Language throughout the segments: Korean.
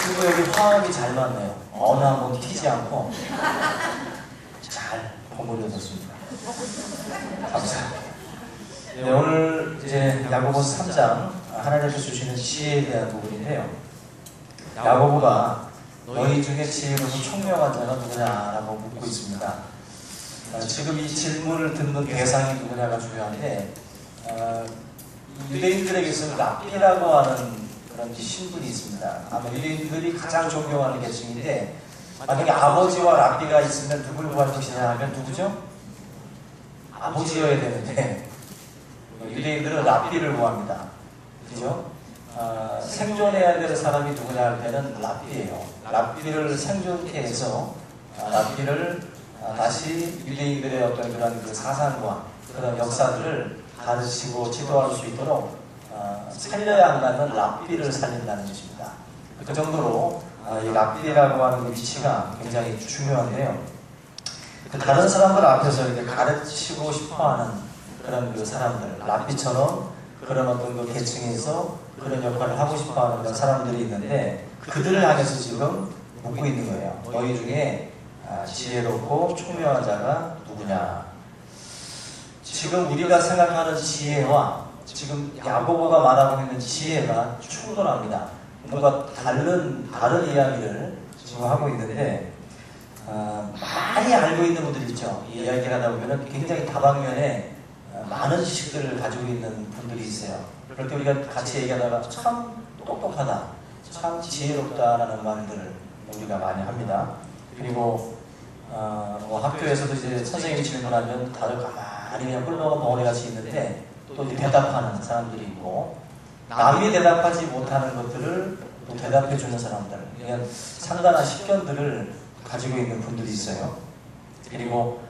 그리고 여기 화음이 잘 맞네요. 어느 한 번 튀지 않고 잘 버무려졌습니다. 감사합니다. 네, 오늘 이제 야고보서 3장 하나님께서 주시는 지혜에 대한 부분인데요. 야고보가 너희 중에 지혜롭고 총명한 자가 누구냐라고 묻고 있습니다. 지금 이 질문을 듣는 대상이 누구냐가 중요한데 유대인들에게서 랍비라고 하는 그런 신분이 있습니다. 아마 유대인들이 가장 존경하는 계층인데 만약에 아버지와 랍비가 있으면 누굴 구할 것이냐 하면 누구죠? 아버지여야 되는데 유대인들은 랍비를 구합니다. 그죠? 생존해야 될 사람이 누구냐 할 때는 랍비예요. 랍비를 생존케 해서 랍비를 다시 유대인들의 어떤 그런 그 사상과 그런 역사들을 가르치고 지도할 수 있도록 살려야 한다는 랍비를 살린다는 것입니다. 그 정도로 이 랍비라고 하는 위치가 굉장히 중요한데요. 다른 사람들 앞에서 이렇게 가르치고 싶어하는 그런 그 사람들, 랍비처럼 그런 어떤 그 계층에서 그런 역할을 하고 싶어하는 그런 사람들이 있는데 그들을 향해서 지금 묻고 있는 거예요. 너희 중에 지혜롭고 총명한 자가 누구냐? 지금 우리가 생각하는 지혜와 지금 야고보가 말하고 있는 지혜가 충돌합니다. 뭔가 다른 이야기를 지금 하고 있는데 많이 알고 있는 분들이 있죠. 이 이야기를 하다 보면 굉장히 다방면에 많은 지식들을 가지고 있는 분들이 있어요. 그럴 때 우리가 같이 얘기하다가 참 똑똑하다, 참 지혜롭다라는 말들을 우리가 많이 합니다. 그리고 학교에서도 이제 선생님이 질문하면 다들 가만히 그냥 꿀먹은 덩어리같이 있는데 또 이제 대답하는 사람들이 있고 남이 대답하지 못하는 것들을 또 대답해주는 사람들, 그냥 상당한 식견들을 가지고 있는 분들이 있어요. 그리고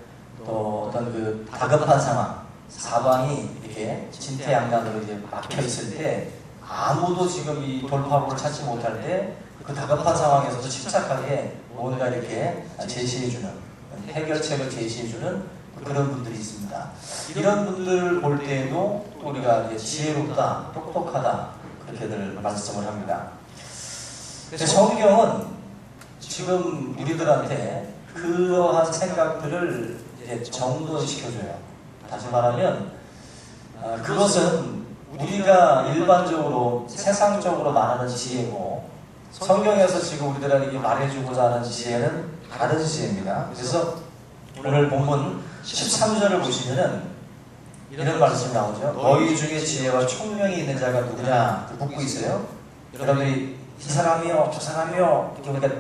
또 어떤 그 다급한 상황, 사방이 이렇게 진퇴양난으로 이제 막혀 있을 때 아무도 지금 이 돌파구를 찾지 못할 때 그 다급한 상황에서도 침착하게 뭔가 이렇게 제시해주는, 해결책을 제시해주는 그런 분들이 있습니다. 이런 분들 볼 때에도 우리가 이제 지혜롭다, 똑똑하다 그렇게들 말씀을 합니다. 성경은 지금 우리들한테 그러한 생각들을 이제 정돈시켜줘요. 다시 말하면 그것은 우리가 일반적으로 세상적으로 말하는 지혜고 성경에서 지금 우리들에게 말해주고자 하는 지혜는 다른 지혜입니다. 그래서 오늘 본문 13절을 보시면은 이런 말씀이 나오죠. 너희 중에 지혜와 총명이 있는 자가 누구냐 묻고 있어요. 여러분들이 이 사람이요 저 사람이요 이렇게 우리가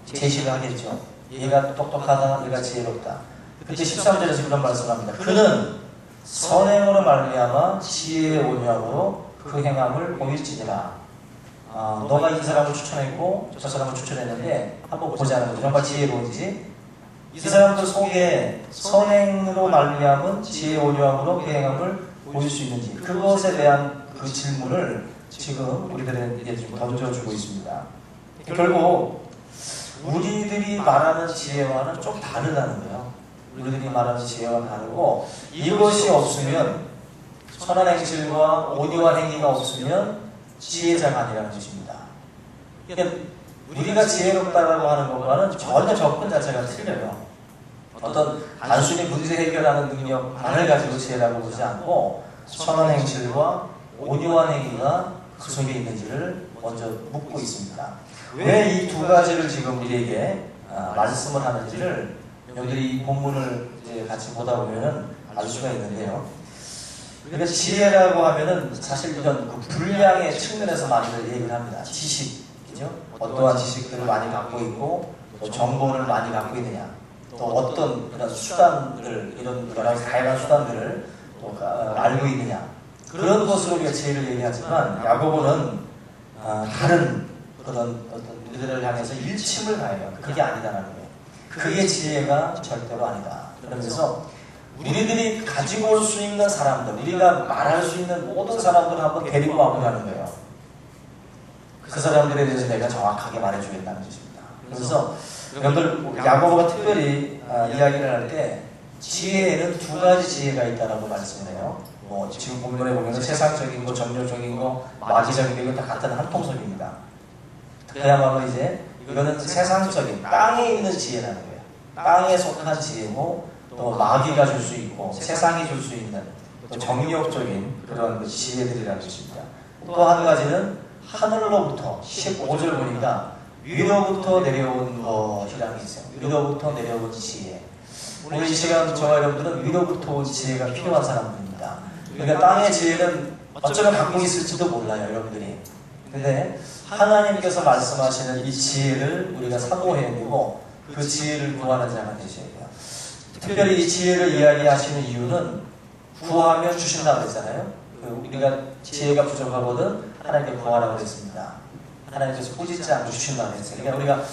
제시를 하겠죠. 얘가 똑똑하다, 얘가 지혜롭다. 그때 13절에서 그런 말씀을 합니다. 그는 선행으로 말미암아 지혜의 온유함으로 그 행함을 보일지니라. 너가 이 사람을 추천했고 저 사람을 추천했는데 한번 보자는 거죠. 정말 지혜로운지. 이 사람들 속에 선행으로 말미암은 지혜의 온유함으로 그 행함을 보일 수 있는지, 그것에 대한 그 질문을 지금 우리들에게 지금 던져주고 있습니다. 결국 우리들이 말하는 지혜와는 좀 다르다는 거예요. 우리들이 말하는 지혜와 다르고, 이것이 없으면, 선한 행실과 온유한 행위가 없으면 지혜자가 아니라는 것입니다. 그러니까 우리가 지혜롭다고 하는 것과는 전혀 접근 자체가 틀려요. 어떤 단순히 문제 해결하는 능력만을 가지고 지혜라고 보지 않고 선한 행실과 온유한 행위가 그 속에 있는지를 먼저 묻고 있습니다. 왜 이 두 가지를 지금 우리에게 말씀을 하는지를 여러분들이 이 본문을 이제 같이 보다 보면은 알 수가 있는데요. 그러니까 지혜라고 하면은 사실 이런 그 분량의 측면에서 많이들 얘기를 합니다. 지식, 그죠? 어떠한 지식들을 많이 갖고 있고, 또 정보를 많이 갖고 있느냐, 또 어떤 그런 수단들, 이런 여러 가지 다양한 수단들을 또 알고 있느냐, 그런 것으로 우리가 지혜를 얘기하지만 야고보는 다른 그런 어떤 우리들을 향해서 일침을 가해요. 그게 아니다라는 거예요. 그게 지혜가 절대로 아니다. 그러면서 우리들이 가지고 올 수 있는 사람들, 우리가 말할 수 있는 모든 사람들을 한번 데리고 와보자는 거예요. 그 사람들에 대해서 내가 정확하게 말해주겠다는 것입니다. 그래서 여러분들 야고보가 특별히 이야기를 할 때 지혜에는 두 가지 지혜가 있다라고 말씀을 해요. 지금 본문에 보면 세상적인 거, 정료적인 거, 마귀적인 거 다 같은 한 통속입니다. 그야말로 이제 이거는 세상적인 땅에 있는 지혜라는 거예요. 땅에 속한 지혜고 또 마귀가 줄 수 있고 세상이 줄 수 있는 또 정력적인 그런 그 지혜들이라는 것입니다. 또 한 가지는 하늘로부터 15절 보니까 위로부터 내려온 것이라는 게 있어요. 위로부터 내려온 지혜. 오늘 이 시간 저와 여러분들은 위로부터 온 지혜가 필요한 사람들입니다. 그러니까 땅의 지혜는 어쩌면 갖고 있을지도 몰라요, 여러분들이. 근데 하나님께서 말씀하시는 이 지혜를 우리가 사모해내고 그 지혜를 구하는 자가 되셔야 돼요. 특별히 이 지혜를 이야기하시는 이유는 구하면 주신다고 했잖아요. 우리가 지혜가 부족하거든 하나님께 구하라고 그랬습니다. 하나님께서 꾸짖지 않고 주신다고 했어요. 그러니까 우리가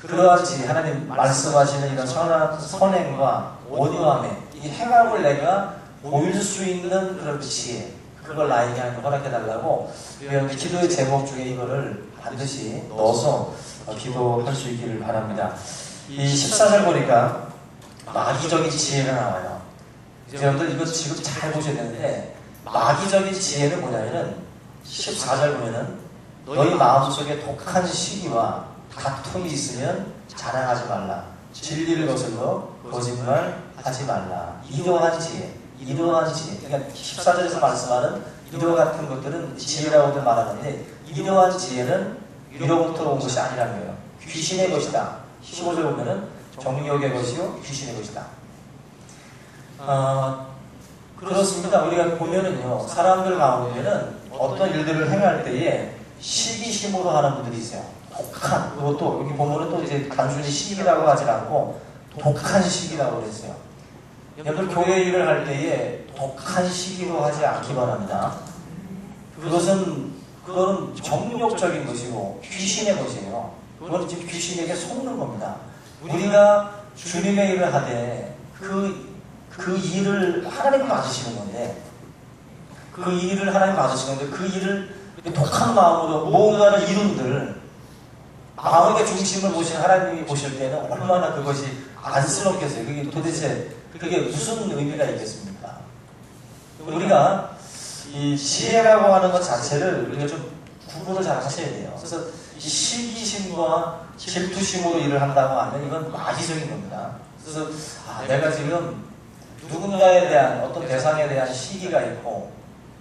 그러한 지혜, 하나님 말씀하시는 이런 선행과 온유함에 이 행함을 내가 보일 수 있는 그런 지혜, 그걸 나에게 하나님 허락해달라고 기도의 제목 중에 이거를 반드시 넣어서 기도할 수 있기를 바랍니다. 이 14절 보니까 마귀적인 지혜가 나와요. 여러분들 이거 지금 잘 보셔야 되는데 마귀적인 지혜는 뭐냐면은 14절 보면은 너희 마음속에 독한 시기와 다툼이 있으면 자랑하지 말라. 진리를 거슬러 거짓말하지 말라. 이러한 지혜. 그러니까 14절에서 말씀하는 이러 같은 것들은 지혜라고들 말하는데 이러한 지혜는 위로부터 온 것이 아니라는 거예요. 귀신의 것이다. 15절 보면은 정욕의 것이요 귀신의 것이다. 그렇습니다. 우리가 보면은요, 사람들 가운데는 어떤 일들을 행할 때에 시기심으로 하는 분들이 있어요. 독한, 그것도 여기 보면은 또 이제 단순히 시기라고 하지 않고 독한 시기라고 그랬어요. 여러분 교회 일을 할 때에 독한 시기로 하지 않기 바랍니다. 그거는 정욕적인 것이고 귀신의 것이에요. 그건 지금 귀신에게 속는 겁니다. 우리가 주님의 일을 하되 그 일을 하나님 받으시는 건데 그 일을 하나님 받으시는 건데 그 일을 독한 마음으로 뭔가를 이룬들 마음의 중심을 보시는 하나님이 보실 때는 얼마나 그것이 안쓰럽겠어요. 그게 도대체 그게 무슨 의미가 있겠습니까? 우리가 이 지혜라고 하는 것 자체를 우리가 좀 구분을 잘 하셔야 돼요. 그래서 이 시기심과 질투심으로 일을 한다고 하면 이건 마귀적인 겁니다. 그래서 내가 지금 누군가에 대한 어떤 대상에 대한 시기가 있고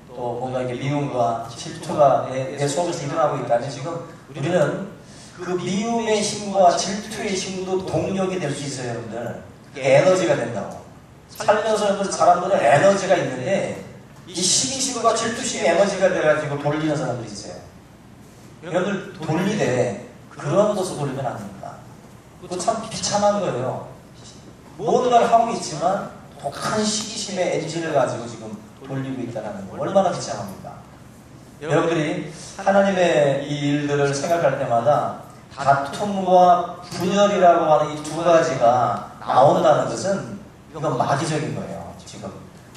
또 뭔가 이렇게 미움과 질투가 내 속에서 일어나고 있다면 지금 우리는 그 미움의 힘과 질투의 힘도 동력이 될 수 있어요, 여러분들. 에너지가 된다고. 살면서 사람들은 에너지가 있는데 이 시기심과 질투심이 에너지가 돼가지고 돌리는 사람들이 있어요. 여러분들 돌리되 그런 것을 돌리면 안 됩니다. 그거 참 비참한 거예요. 뭔가를 하고 있지만 독한 시기심의 엔진을 가지고 지금 돌리고 있다는 거 얼마나 비참합니까? 여러분들이 하나님의 이 일들을 생각할 때마다 다툼과 분열이라고 하는 이 두 가지가 나온다는 것은 이건 마귀적인 거예요. 지금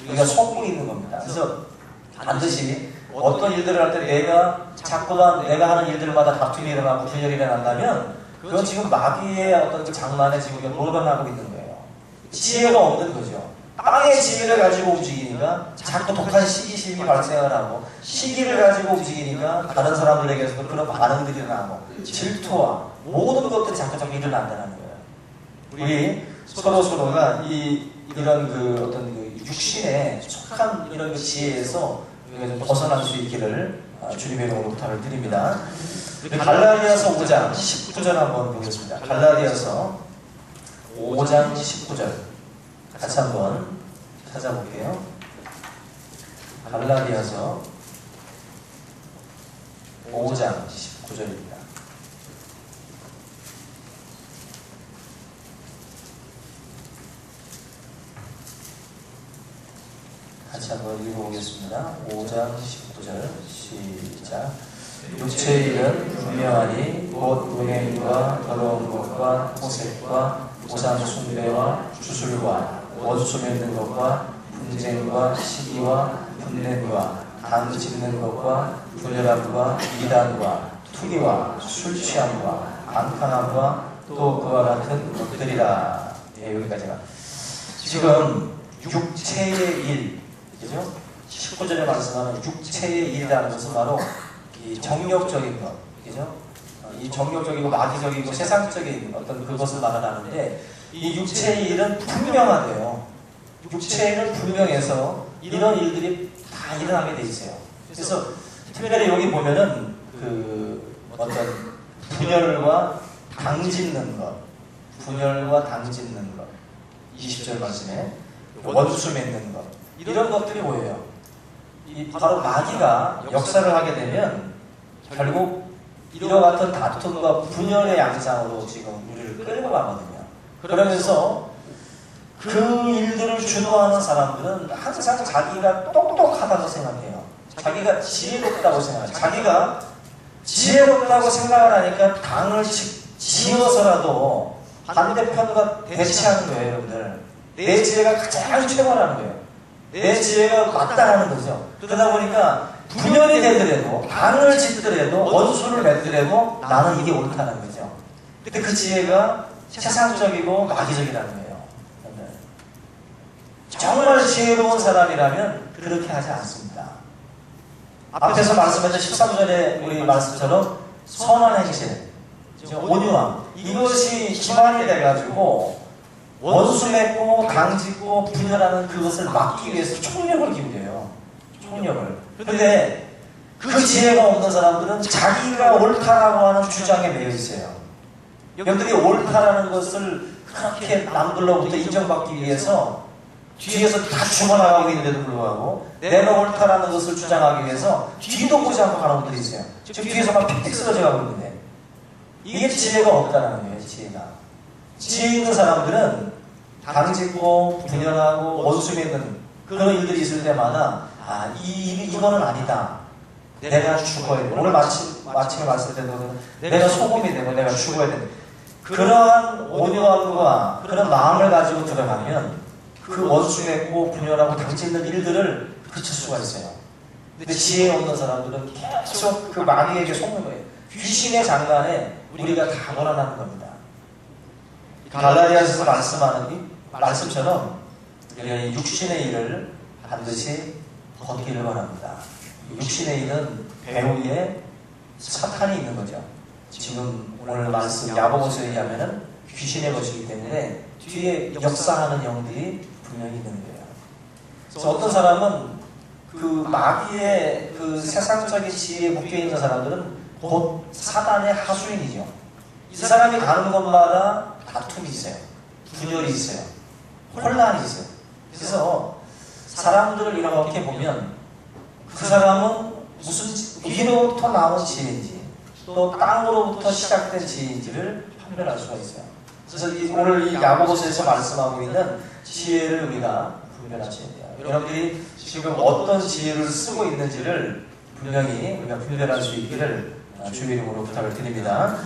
우리가 속고 있는 겁니다. 그래서 반드시 어떤 일들을 할 때 내가 하는 일들마다 다툼이 일어나고 분열이 일어난다면 그건 지금 마귀의 어떤 그 장난에 지금 몰아나고 있는 거예요. 지혜가 없는 거죠. 땅의 지혜를 가지고 움직이니까 자꾸 독한 시기심이 발생을 하고 시기를 가지고 움직이니까 다른 사람들에게서도 그런 반응들이 일어나고 질투와 모든 것들이 자꾸 일어난다는 거예요. 우리 서로가 이런 그 어떤 그 육신에 속한 이런 그 지혜에서 우리가 좀 벗어날 수 있기를 주님의 이름으로 부탁을 드립니다. 갈라디아서 5장 19절 한번 보겠습니다. 갈라디아서 5장 19절 같이 한번 찾아볼게요. 갈라디아서 5장 19절입니다. 같이 한번 읽어보겠습니다. 5장 19절 시작. 육체의 일은 분명하니 곧 음행과 더러운 것과 호색과 우상 숭배와 주술과 원수 맺는 것과 분쟁과 시기와 분냄과 당 짚는 것과 분열함과 이단과 투기와 술 취함과 앙팡함과 또 그와 같은 것들이라. 예, 여기까지가 지금 육체의 일, 그죠? 19절에 말씀하는 육체의 일이라는 것은 바로 이 정욕적인 것, 그죠? 이 정욕적이고 마귀적이고 세상적인 어떤 그것을 말하는데 이 육체의 일은 분명하대요. 육체의 일은 분명해서 이런 일들이 다 일어나게 돼 있어요. 그래서 특별히 여기 보면은 그 어떤 분열과 당 짓는 것, 분열과 당 짓는 것, 20절 말씀에 원수 맺는 것, 이런 것들이 보여요. 바로 마귀가 역사를 하게 되면 결국 이와 같은 다툼과 분열의 양상으로 지금 우리를 끌고 가거든요. 그러면서 그 일들을 주도하는 사람들은 항상 자기가 똑똑하다고 생각해요. 자기가 지혜롭다고 생각해요. 자기가 지혜롭다고 생각을 하니까 당을 지어서라도 반대편과 대치하는 거예요, 여러분들. 내 지혜가 가장 최고라는 거예요. 내 지혜가 맞다라는 거죠. 그러다 보니까 분열이 되더라도, 당을 짓더라도, 원수를 맺더라도 나는 이게 옳다는 거죠. 근데 그 지혜가 세상적이고 마귀적이라는 거예요. 정말 지혜로운 사람이라면 그렇게 하지 않습니다. 앞에서 말씀하신 13절의 우리 말씀처럼 선한 행실, 온유함, 이것이 기반이 돼가지고 원수 맺고 당 짓고 분열하는 그것을 막기 위해서 총력을 기울여요. 총력을. 그런데 그 지혜가 없는 사람들은 자기가 옳다라고 하는 주장에 매여 있어요. 여러분들이 옳다라는 것을 그렇게 남들로부터 인정받기 위해서 뒤에서 다 죽어나가고 있는데도 불구하고 내가 옳다라는 것을 주장하기 위해서 뒤도 보지 않고 가는 분들이 있어요. 지금 뒤에서 막 픽픽 쓰러져 가고 있는데 이게 지혜가 없다는 거예요. 지혜가. 지혜 있는 사람들은 당짓고 분열하고 원수 맺는 그런 일들이 있을 때마다 이거는 아니다. 내가 죽어야 돼. 오늘 마침에 말씀 때도 내가 소금이 되고 내가 죽어야 돼. 그러한 온유함과 그런 마음을 가지고 들어가면 그 원수 맺고 분열하고 당짓는 일들을 그칠 수가 있어요. 근데 지혜 없는 사람들은 계속 그 마귀에게 속는 거예요. 귀신의 장난에 우리가 다 몰아나는 겁니다. 갈라디아서에서 말씀하는 이 말씀처럼 우리는 육신의 일을 반드시 벗기를 바랍니다. 육신의 일은 배 위에 사탄이 있는 거죠. 지금 오늘 말씀 야고보서에 의하면 귀신의 것이기 때문에 뒤에 역사하는 영들이 분명히 있는 거예요. 그래서 어떤 사람은 그 마귀의 그 세상적인 지혜에 묶여있는 사람들은 곧 사단의 하수인이죠. 이 사람이 가는 곳마다 다툼이 있어요. 분열이 있어요. 혼란이 있어요. 그래서 사람들을 이렇게 보면 그 사람은 무슨 위로부터 나온 지혜인지 또 땅으로부터 시작된 지혜인지를 판별할 수가 있어요. 그래서 오늘 이 야고보서에서 말씀하고 있는 지혜를 우리가 분별하셔야 돼요. 여러분들이 지금 어떤 지혜를 쓰고 있는지를 분명히 우리가 분별할 수 있기를 주의 이름으로 부탁을 드립니다.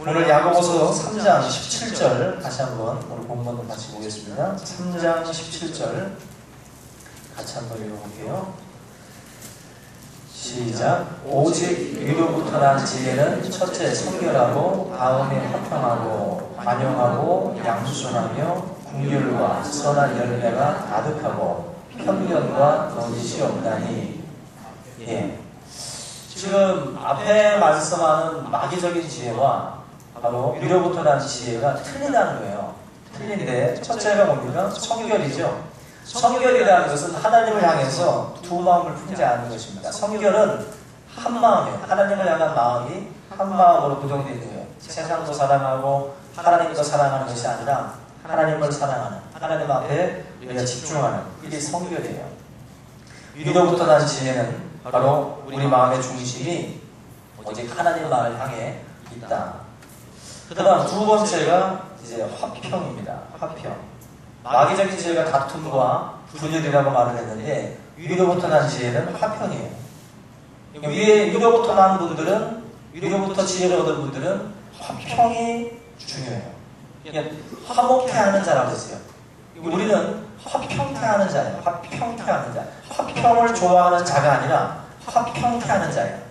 오늘 야고보서 3장 17절 다시 한번 오늘 본문 같이 보겠습니다. 3장 17절 같이 한번 읽어볼게요. 시작. 오직 위로부터 난 지혜는 첫째 성결하고 다음에 화평하고 관용하고 양순하며 긍휼과 선한 열매가 가득하고 편견과 거짓이 없다니. 예. 지금 앞에 말씀하는 마귀적인 지혜와 바로 위로부터 난 지혜가 틀리다는 거예요. 틀린데 첫째가 뭡니까? 성결이죠. 성결이라는 것은 하나님을 향해서 두 마음을 품지 않는 것입니다. 성결은 한 마음이에요. 하나님을 향한 마음이 한 마음으로 고정되어 있는 거예요. 세상도 사랑하고 하나님도 사랑하는 것이 아니라 하나님을 사랑하는, 하나님 앞에 우리가 집중하는 이게 성결이에요. 위로부터 난 지혜는 바로 우리 마음의 중심이 오직 하나님만을 향해 있다. 그 다음 두 번째가 이제 화평입니다. 화평. 마귀적인 지혜가 다툼과 분열이라고 말을 했는데 위로부터 난 지혜는 화평이에요. 위로부터 난 분들은, 위로부터 지혜를 얻은 분들은 화평이 중요해요. 그러니까 화목해하는 자라고 했어요. 우리는 화평케하는 자예요. 화평케하는 자. 화평을 좋아하는 자가 아니라 화평케하는 자예요.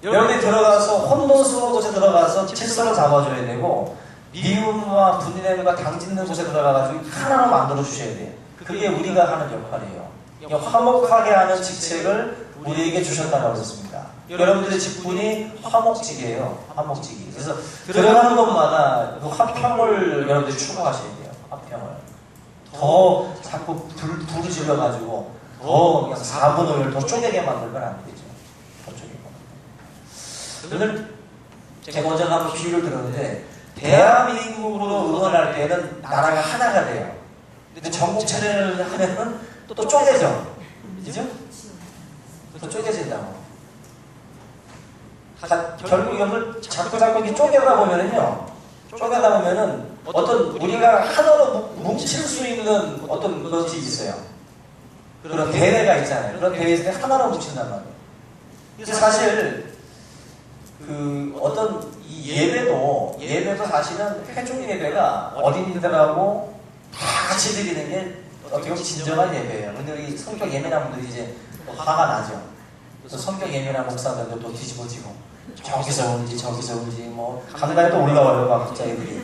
여러분이 들어가서 혼돈스러운 곳에 들어가서 질서를 잡아줘야 되고 미움과 분열과 당짓는 곳에 들어가가지고 하나로 만들어 주셔야 돼요. 그게 우리가 하는 역할이에요. 화목하게 하는 직책을 우리에게 주셨다고 했습니다. 여러분들의 직분이 화목직이에요. 화목직이. 그래서 들어가는 곳마다 그 화평을 여러분들이 추구하셔야 돼요. 화평을. 더 자꾸 불을 질러가지고 더 그냥 4분을 더 쪼개게 만들면 안 되죠. 더 쪼개게 만들면. 오늘 제가 먼저 한번 비유를 들었는데 대한민국으로 응원할 때는 나라가 하나가 돼요. 근데 전국 차례를 하면은 또 쪼개져. 그죠? 또 쪼개진다고. 결국 이걸 자꾸 이렇게 쪼개다 보면은요, 쪼개다 보면은 어떤 우리가 하나로 뭉칠 수 있는 어떤 것이 있어요. 그런 대회가 있잖아요. 그런 대회에서 하나로 뭉친단 말이에요. 그래서 사실 그 어떤 이 예배도 사실은 회중 예배가 어린이들하고 다 같이 드리는 게 어떻게 보면 진정한 예배예요. 근데 우리 성격 예민한 분들이 이제 화가 나죠. 그래서 성격 예민한 목사들도 또 뒤집어지고 저기서 오는지 저기서 오는지 뭐 강단에 또 올라와요 막 갑자기.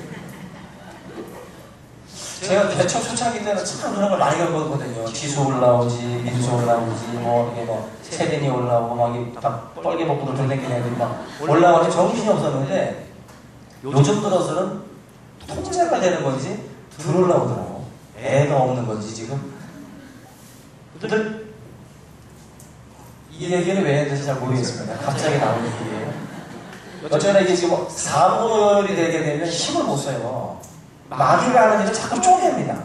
제가 대충 초창기 때는 참 그런 걸 많이 겪었거든요. 지수 올라오지, 민수 올라오지, 뭐 이게 뭐 세린이 올라오고 막 뻘개 먹고 돌댕기는 애들이 막 올라오니 정신이 없었는데 요즘 들어서는 통제가 되는 건지 들어올라오더라고. 애가 없는 건지 지금. 이 얘기를 왜 했는지 잘 모르겠습니다. 갑자기 나오는 얘기예요. 어쩌나 이게 지금 사분오열이 되게 되면 힘을 못 써요. 마귀가 하는 일은 자꾸 쪼갭니다.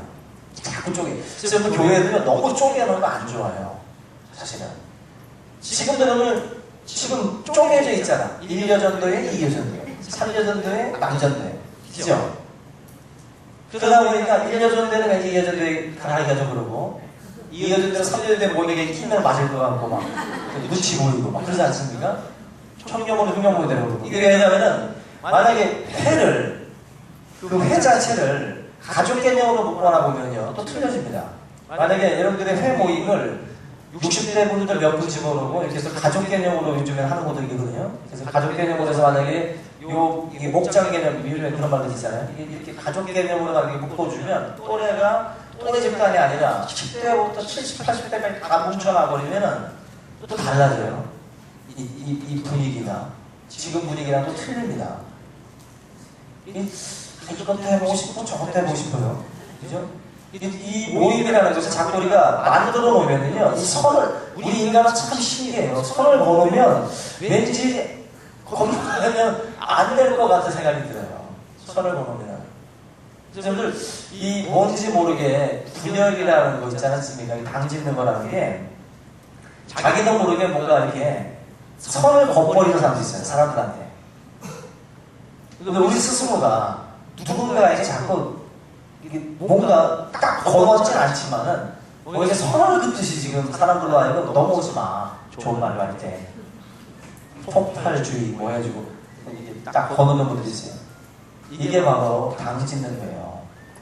자꾸 쪼개. 그래서 교회들은 너무 쪼개놓으면 안 좋아요. 사실은. 지금 쪼개져 있잖아. 1년 전도에 2년 전도에 3년 전도에 남전도에. 그죠? 그러다 보니까 1년 전도에는 2년 전도에 가기가 좀 그러고 2년 전도에 3년 전도에 모이게 끼면 맞을 것 같고 막 눈치 보이고 막 그러지 않습니까? 청년모는 흉년모이 되고. 이게 왜냐면은 만약에 그 회 자체를 가족 개념으로 묶거나 보면요 또 틀려집니다. 만약에 여러분들의 회 모임을 60대 분들 몇 분 집어넣고 이렇게 해서 가족 개념으로 요즘에 하는 것도 있거든요. 그래서 가족 개념으로 해서 만약에 이게 목장 개념, 요즘에 그런 말들 있잖아요. 이렇게 가족 개념으로 만약에 묶어주면 또래 집단이 아니라 10대부터 70, 80대까지 다 뭉쳐나버리면은 또 달라져요. 이 분위기가. 지금 분위기랑 또 틀립니다. 이것도 해보고 싶고 저것도 해보고 싶어요. 그죠? 이 모임이라는 것을 자꾸 우리가 만들어 놓으면요, 이 선을, 우리 인간은 참 신기해요. 선을 거놓으면 왠지 거기 가면 안 될 것 같은 생각이 들어요. 선을 거놓으면. 여러분들, 이 뭔지 모르게 분열이라는 거 있지 않습니까? 당 짓는 거라는 게 자기도 모르게 뭔가 이렇게 선을 거버리는 사람도 있어요. 사람들한테. 근데 우리 스스로가 누군가에게 자꾸 이게 뭔가 딱 거놓진 않지만은 뭐 이제 선을 긋듯이 지금 사람들로 하여금 넘어오지 마. 좋은 말로 할 때. 폭발주의 뭐 해가지고 이게 딱 거놓는 분들이 있어요. 이게 바로 당 짓는 거예요.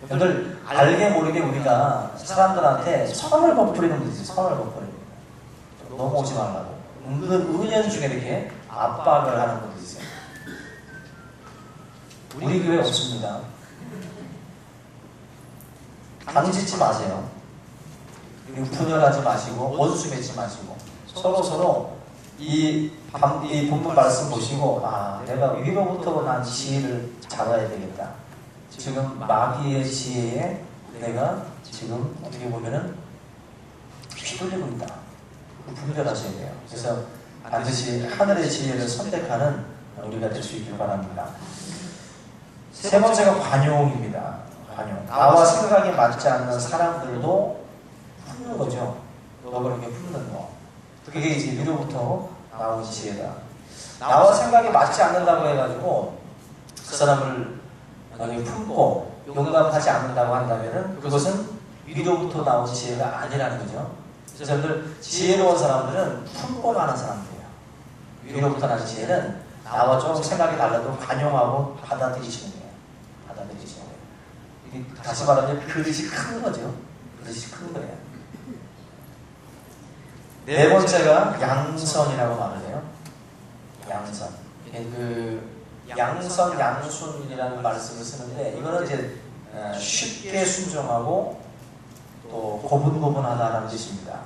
여러분들 알게 모르게 우리가 사람들한테 선을 거푸리는 분들이 있어요. 선을 거푸리는 거예요. 넘어오지 말라고. 은연 중에 이렇게 압박을 하는 분들이 있어요. 우리 교회 없습니다. 당 짓지 마세요. 분열하지 마시고 원수 맺지 마시고 서로 이 본문 말씀 보시고 내가 위로부터 난 지혜를 잡아야 되겠다. 지금 마귀의 지혜에 내가 지금 어떻게 보면은 휘둘리고 있다. 분별하셔야 돼요. 그래서 반드시 하늘의 지혜를 선택하는 우리가 될 수 있길 바랍니다. 세 번째가 관용입니다. 관용. 나와 생각이 맞지 않는 사람들도 품는 거죠. 너가 그렇게 품는 거. 그게 이제 위로부터 나온 지혜다. 나와 생각이 맞지 않는다고 해가지고 그 사람을 품고 용감하지 않는다고 한다면은 그것은 위로부터 나온 지혜가 아니라는 거죠. 그래서 여러분들 지혜로운 사람들은 품고 가는 사람들이에요. 위로부터 나온 지혜는 나와 좀 생각이 달라도 관용하고 받아들이시는 거예요. 받아들이시는 거예요. 이게 다시 말하면 그릇이 큰 거죠. 그릇이 큰 거예요. 네 번째가 양선이라고 말을 해요. 양선. 양선, 양순이라는 말씀을 쓰는데 이거는 이제 쉽게 순종하고 또 고분고분하다라는 뜻입니다.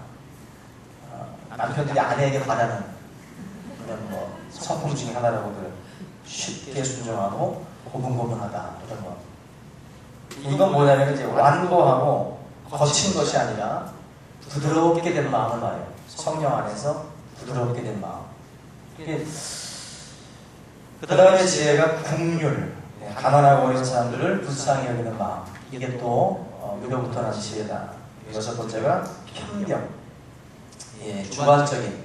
남편들이 아내에게 바라는 이런 뭐 성품 중에 하나라고들 쉽게 순종하고 고분고분하다 이런 거. 이건 뭐냐면 이제 완고하고 거친 것이 아니라 부드럽게 된 마음을 말해요. 성령 안에서 부드럽게 된 마음. 그 다음에 지혜가 국률, 가난하고 어려운 사람들을 불쌍히 여기는 마음. 이게 또 위로부터 난 지혜다. 여섯 번째가 편견, 주관적인,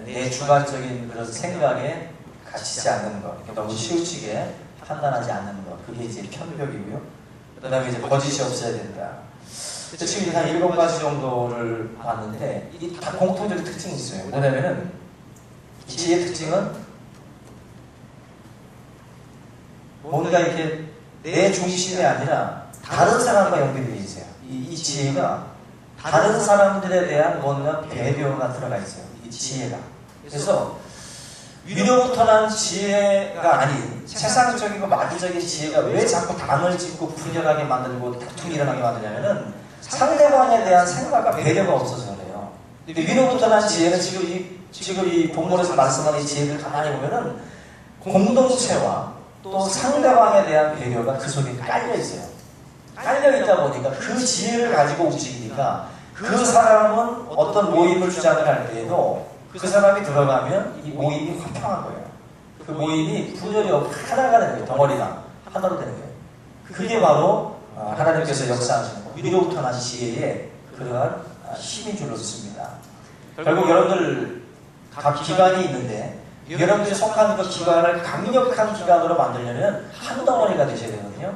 내 주관적인 그런 생각에 갇히지 않는 것, 너무 치우치게 판단하지 않는 것, 그게 이제 편벽이고요. 그 다음에 이제 거짓이 없어야 된다. 지금 한 7가지 정도를 봤는데 이 다 공통적인 특징이 있어요. 뭐냐면은 이 지혜의 특징은 뭔가 이렇게 내 중심이 아니라 다른 사람과 연결이 되어 있어요. 이 지혜가 다른 사람들에 대한 뭔가 배려가 들어가 있어요. 이 지혜가. 그래서 위로부터 난 지혜가 아닌 세상적이고 마귀적인 지혜가 왜 자꾸 당을 짓고 분열하게 만들고 다툼이 일어나게 만드냐면은 상대방에 대한 생각과 배려가 없어서 그래요. 근데 위로부터 난 지혜는 지금 이 본문에서 말씀하는 이 지혜를 가만히 보면은 공동체와 또 상대방에 대한 배려가 그 속에 깔려 있어요. 깔려 있다 보니까 그 지혜를 가지고 움직이니까 그 사람은 어떤 모임을 주장을 할 때에도 그 사람이 들어가면 이 모임이 화평한 거예요. 그 모임이 분열이 없고 하나가 되는 거예요. 덩어리가 하나로 되는 거예요. 그게 바로 하나님께서 역사하시는 위로부터 난 지혜의 그러한 힘인 줄로 믿습니다. 결국 여러분들 각 기관이 있는데 여러분들이 속한 그 기관을 강력한 기관으로 만들려면 한 덩어리가 되셔야 되거든요.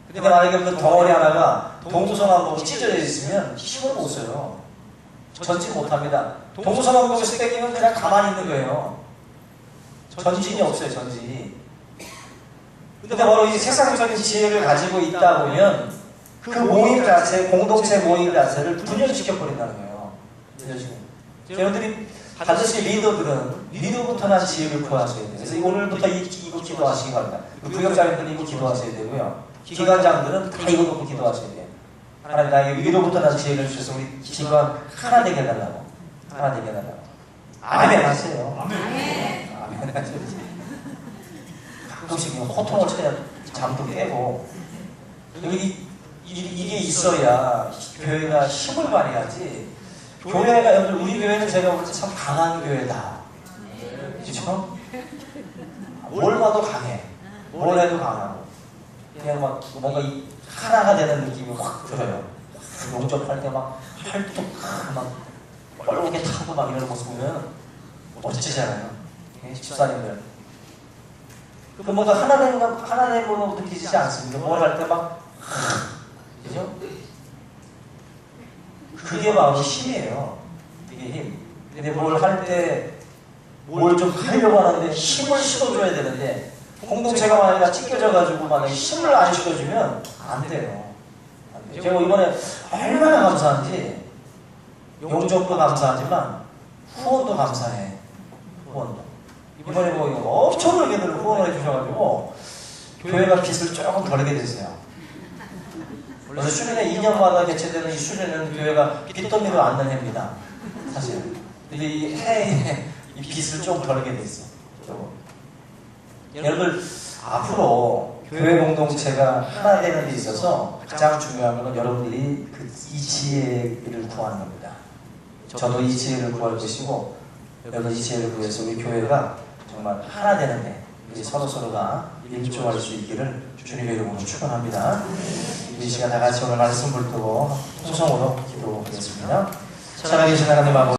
근데 만약에 그 덩어리 하나가 동서남북으로 찢어져 있으면 힘을 못 써요. 전진 못합니다. 동서남북에서 땡기면 그냥 가만히 있는 거예요. 전진이 없어요. 전진이. 근데 바로 이 세상적인 지혜를 가지고 있다 보면 그 모임 자체, 공동체 모임 자체를 분열시켜 버린다는 거예요. 여러분들이 반드시 리더들은 리더부터 난 지혜를 구하셔야 돼요. 그래서 오늘부터 이거 기도하시기 바랍니다. 부역자님들은 이거 기도하셔야 되고요. 기관장들은 다 이거 놓고 기도하셔야 돼요. 하나님 나에게 위로부터 난 지혜를 주셔서 우리 기관 하나 되게 해달라고. 하나 되게 해달라고. 아멘 하세요. 아멘 하세요. 가끔씩 호통을 쳐야 잠도 깨고 이게 있어야 교회가 힘을 발휘하지. 교회가 여러분 우리 교회는 제가 볼 때 참 강한 교회다. 그렇죠? 뭘 봐도 강해. 뭘 해도 강하고. 그냥 막 뭔가 하나가 되는 느낌이 확 들어요. 용접할 때 막 활뚝 막 멀게 타고 막 이런 모습 보면 멋지잖아요. 집사님들. 그 뭔가 하나됨으로 느끼지 않습니까? 뭘 할 때 막 그죠? 그게 바로 힘이에요. 이게 힘. 근데 뭘 할 때 뭘 좀 하려고 하는데 힘을 실어줘야 되는데 공동체가 만약에 찢겨져가지고 만약에 힘을 안 실어주면 안 돼요. 안 돼요. 제가 이번에 얼마나 감사한지 용접도 감사하지만 후원도 감사해. 후원도. 이번에 뭐 엄청나게들 후원을 해주셔가지고 교회가 빚을 조금 덜게 됐어요. 그래서 수련회 2년마다 개최되는 이 수련회는 교회가 빚더미로 앉는 해입니다. 사실. 근데 이 해에 이 빚을 좀 덜게 됐어요. 여러분 앞으로 교회 공동체가 하나 되는 데 있어서 가장 중요한 건 여러분들이 이 지혜를 구하는 겁니다. 저도 이 지혜를 구할 것이고 여러분 이 지혜를 구해서 우리 교회가 정말 하나 되는데 우리 서로가 일조할 수 있기를 주님의 이름으로 축원합니다. 이 시간 다 같이 오늘 말씀 붙들고 소성으로 기도하겠습니다. 살아계신 하나님 아버지